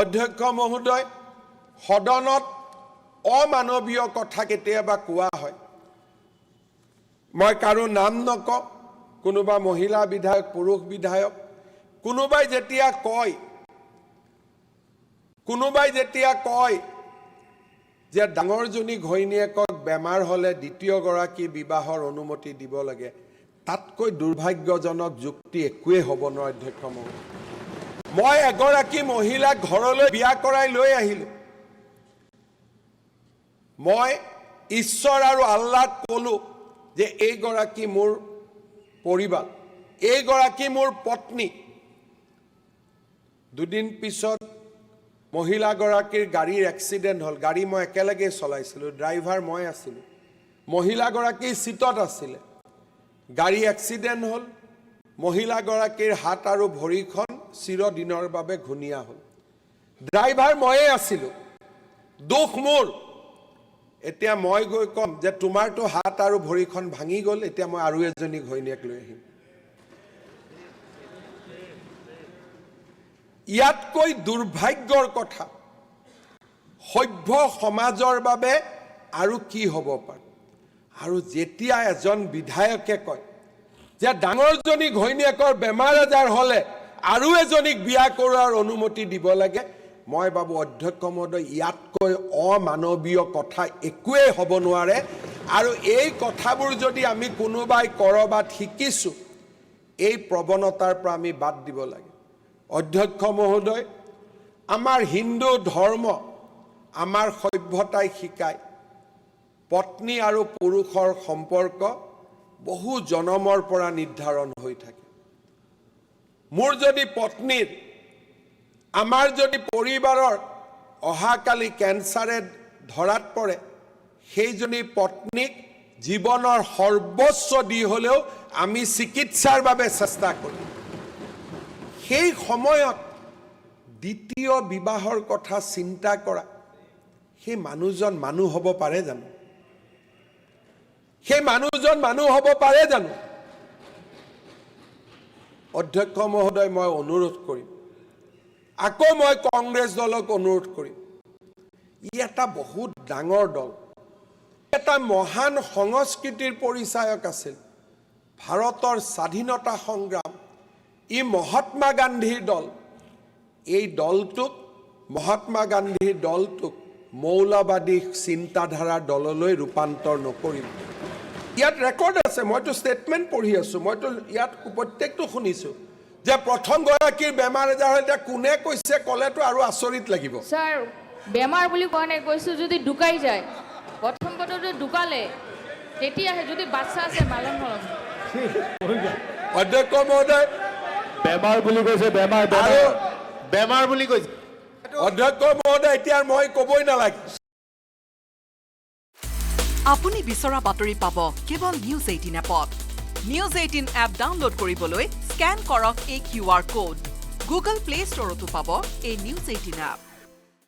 অধ্যক্ষ মহোদয়, সদনত অমানৱীয় কথা কেতিয়াবা কোৱা হয়। মই কাৰো নাম নকওঁ, কোনোবা মহিলা বিধায়ক, পুৰুষ বিধায়ক, কোনোবাই যেতিয়া কয় যে ডাঙৰজনী ঘৈণীয়েকক বেমাৰ হ'লে দ্বিতীয়গৰাকী বিবাহৰ অনুমতি দিব লাগে, তাতকৈ দুৰ্ভাগ্যজনক যুক্তি একোৱেই হ'ব নোৱাৰে। অধ্যক্ষ মহোদয়, মই এগৰাকী মহিলাক ঘৰলৈ বিয়া কৰাই লৈ আহিলোঁ। মই ঈশ্বৰ আৰু আল্লাহক ক'লোঁ যে এইগৰাকী মোৰ পৰিবাৰ, এইগৰাকী মোৰ পত্নী। দুদিন পিছত মহিলাগৰাকীৰ গাড়ীৰ এক্সিডেণ্ট হ'ল। গাড়ী মই একেলগে চলাইছিলোঁ, ড্ৰাইভাৰ মই আছিলোঁ, মহিলাগৰাকী ছিটত আছিলে। গাড়ী এক্সিডেণ্ট হ'ল, মহিলাগৰাকীৰ হাত আৰু ভৰিখন চিৰদিনৰ বাবে ঘূণীয়া হ'ল। ড্ৰাইভাৰ ময়ে আছিলোঁ, দুখ মোৰ। এতিয়া মই গৈ ক'ম যে তোমাৰতো হাত আৰু ভৰিখন ভাঙি গ'ল, এতিয়া মই আৰু এজনী ঘৈণীয়েক লৈ আহিম। ইয়াতকৈ দুৰ্ভাগ্যৰ কথা সভ্য সমাজৰ বাবে আৰু কি হ'ব পাৰে? আৰু যেতিয়া এজন বিধায়কে কয় যে ডাঙৰজনী ঘৈণীয়েকৰ বেমাৰ আজাৰ হ'লে আৰু এজনীক বিয়া কৰোৱাৰ অনুমতি দিব লাগে, মই ভাবোঁ অধ্যক্ষ মহোদয়, ইয়াতকৈ অমানৱীয় কথা একোৱেই হ'ব নোৱাৰে। আৰু এই কথাবোৰ যদি আমি কোনোবাই ক'ৰবাত শিকিছোঁ, এই প্ৰৱণতাৰ পৰা আমি বাদ দিব লাগে। অধ্যক্ষ মহোদয়, আমাৰ হিন্দু ধৰ্ম, আমাৰ সভ্যতাই শিকায় পত্নী আৰু পুৰুষৰ সম্পৰ্ক বহু জনমৰ পৰা নিৰ্ধাৰণ হৈ থাকে। মোৰ যদি পত্নীৰ, আমাৰ যদি পৰিবাৰৰ অহাকালি কেঞ্চাৰে ধৰাত পৰে, সেইজনী পত্নীক জীৱনৰ সৰ্বস্ব দি হ'লেও আমি চিকিৎসাৰ বাবে চেষ্টা কৰিম। সেই সময়ত দ্বিতীয় বিবাহৰ কথা চিন্তা কৰা সেই মানুহজন মানুহ হ'ব পাৰে জানো? সেই মানুহজন মানুহ হ'ব পাৰে জানো? অধ্যক্ষ মহোদয়, মই অনুৰোধ কৰিম, আকৌ মই কংগ্ৰেছ দলক অনুৰোধ কৰিম, ই এটা বহুত ডাঙৰ দল, এটা মহান সংস্কৃতিৰ পৰিচায়ক আছিল। ভাৰতৰ স্বাধীনতা সংগ্ৰাম, ই মহাত্মা গান্ধীৰ দল। এই দলটোক, মহাত্মা গান্ধীৰ দলটোক মৌলবাদী চিন্তাধাৰাৰ দললৈ ৰূপান্তৰ নকৰিম। ইয়াত ৰেকৰ্ড আছে, মইতো ষ্টেটমেণ্ট পঢ়ি আছোঁ, মইতো ইয়াত প্ৰত্যেকটো শুনিছোঁ যে প্ৰথমগৰাকীৰ বেমাৰ আজাৰ হয়। এতিয়া কোনে কৈছে ক'লেতো আৰু আচৰিত লাগিব। ছাৰ, বেমাৰ বুলি কোৱা নাই, কৈছোঁ যদি ঢুকাই যায়, প্ৰথম কথাটো ঢুকালে তেতিয়াহে, যদি বাচ্চা আছে পালন কৰক। অধ্যক্ষ মহোদয়, বেমাৰ বুলি কৈছে, বেমাৰ বুলি কৈছে। অধ্যক্ষ মহোদয়, এতিয়া মই ক'বই নালাগে। আপুনি বিচৰা বাতৰি পাব কেৱল নিউজ 18 এপত। নিউজ 18 এপ ডাউনলোড কৰিবলৈ স্কেন কৰক এই QR কোড। গুগল প্লে ষ্টৰতো পাব এই নিউজ 18 এপ।